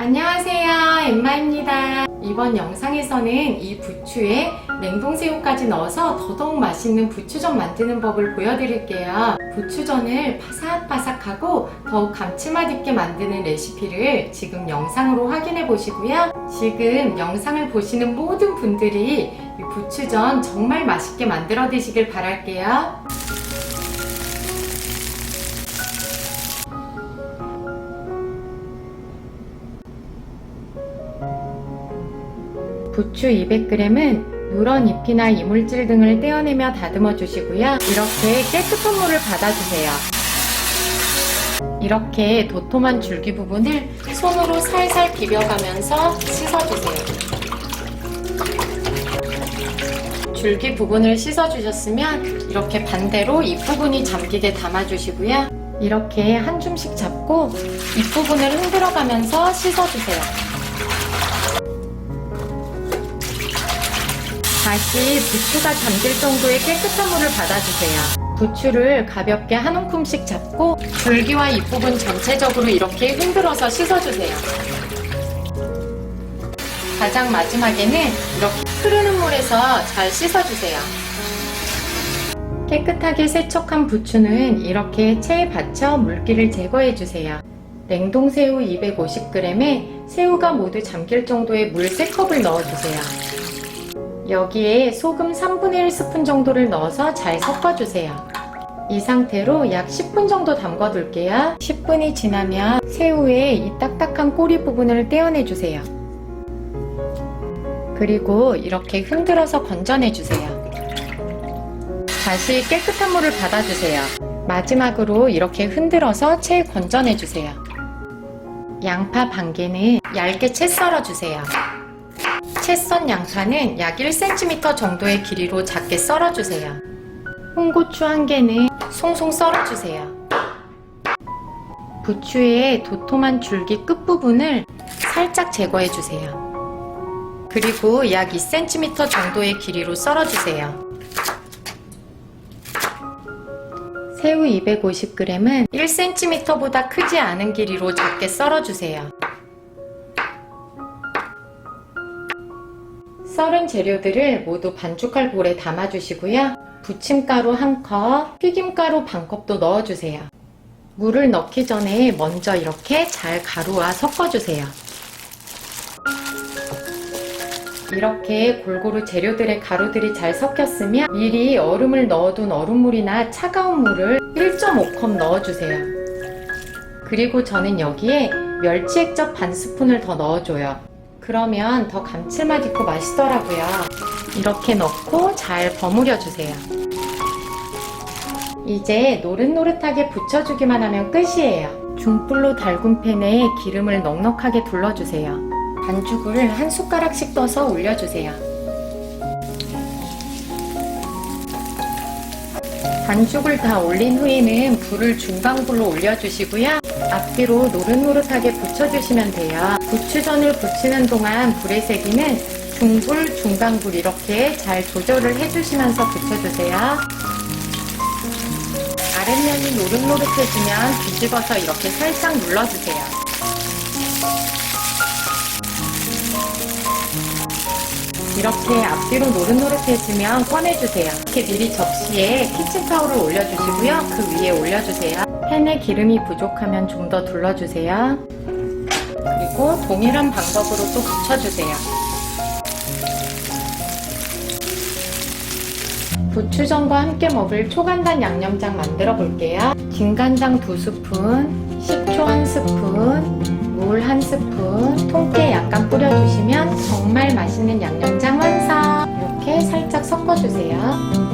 안녕하세요, 엠마입니다. 이번 영상에서는 이 부추에 냉동새우까지 넣어서 더더욱 맛있는 부추전 만드는 법을 보여드릴게요. 부추전을 바삭바삭하고 더욱 감칠맛 있게 만드는 레시피를 지금 영상으로 확인해 보시고요. 지금 영상을 보시는 모든 분들이 이 부추전 정말 맛있게 만들어 드시길 바랄게요. 부추 200g은 누런 잎이나 이물질 등을 떼어내며 다듬어 주시고요. 이렇게 깨끗한 물을 받아주세요. 이렇게 도톰한 줄기 부분을 손으로 살살 비벼가면서 씻어주세요. 줄기 부분을 씻어주셨으면 이렇게 반대로 잎부분이 잠기게 담아주시고요. 이렇게 한 줌씩 잡고 잎부분을 흔들어가면서 씻어주세요. 다시 부추가 잠길 정도의 깨끗한 물을 받아주세요. 부추를 가볍게 한 움큼씩 잡고 줄기와 잎부분 전체적으로 이렇게 흔들어서 씻어주세요. 가장 마지막에는 이렇게 흐르는 물에서 잘 씻어주세요. 깨끗하게 세척한 부추는 이렇게 체에 받쳐 물기를 제거해주세요. 냉동새우 250g에 새우가 모두 잠길 정도의 물 3컵을 넣어주세요. 여기에 소금 3분의 1스푼 정도를 넣어서 잘 섞어주세요. 이 상태로 약 10분 정도 담궈둘게요. 10분이 지나면 새우의 이 딱딱한 꼬리 부분을 떼어내주세요. 그리고 이렇게 흔들어서 건져내주세요. 다시 깨끗한 물을 받아주세요. 마지막으로 이렇게 흔들어서 채 건져내주세요. 양파 반 개는 얇게 채 썰어주세요. 채 썬 양파는 약 1cm 정도의 길이로 작게 썰어주세요. 홍고추 한 개는 송송 썰어주세요. 부추의 도톰한 줄기 끝부분을 살짝 제거해주세요. 그리고 약 2cm 정도의 길이로 썰어주세요. 새우 250g은 1cm보다 크지 않은 길이로 작게 썰어주세요. 썰은 재료들을 모두 반죽할 볼에 담아주시고요. 부침가루 1컵, 튀김가루 반컵도 넣어주세요. 물을 넣기 전에 먼저 이렇게 잘 가루와 섞어주세요. 이렇게 골고루 재료들의 가루들이 잘 섞였으면 미리 얼음을 넣어둔 얼음물이나 차가운 물을 1.5컵 넣어주세요. 그리고 저는 여기에 멸치 액젓 반 스푼을 더 넣어줘요. 그러면 더 감칠맛 있고 맛있더라고요. 이렇게 넣고 잘 버무려 주세요. 이제 노릇노릇하게 부쳐주기만 하면 끝이에요. 중불로 달군 팬에 기름을 넉넉하게 둘러주세요. 반죽을 한 숟가락씩 떠서 올려주세요. 반죽을 다 올린 후에는 불을 중강불로 올려주시고요. 앞뒤로 노릇노릇하게 부쳐주시면 돼요. 부추전을 부치는 동안 불의 세기는 중불, 중강불 이렇게 잘 조절을 해주시면서 부쳐주세요. 아랫면이 노릇노릇해지면 뒤집어서 이렇게 살짝 눌러주세요. 이렇게 앞뒤로 노릇노릇해지면 꺼내주세요. 이렇게 미리 접시에 키친타올을 올려주시고요. 그 위에 올려주세요. 팬에 기름이 부족하면 좀 더 둘러주세요. 그리고 동일한 방법으로 또 부쳐주세요. 부추전과 함께 먹을 초간단 양념장 만들어 볼게요. 진간장 2스푼, 식초 1스푼, 물 1스푼, 통깨 약간 뿌려주시면 정말 맛있는 양념장 완성! 이렇게 살짝 섞어주세요.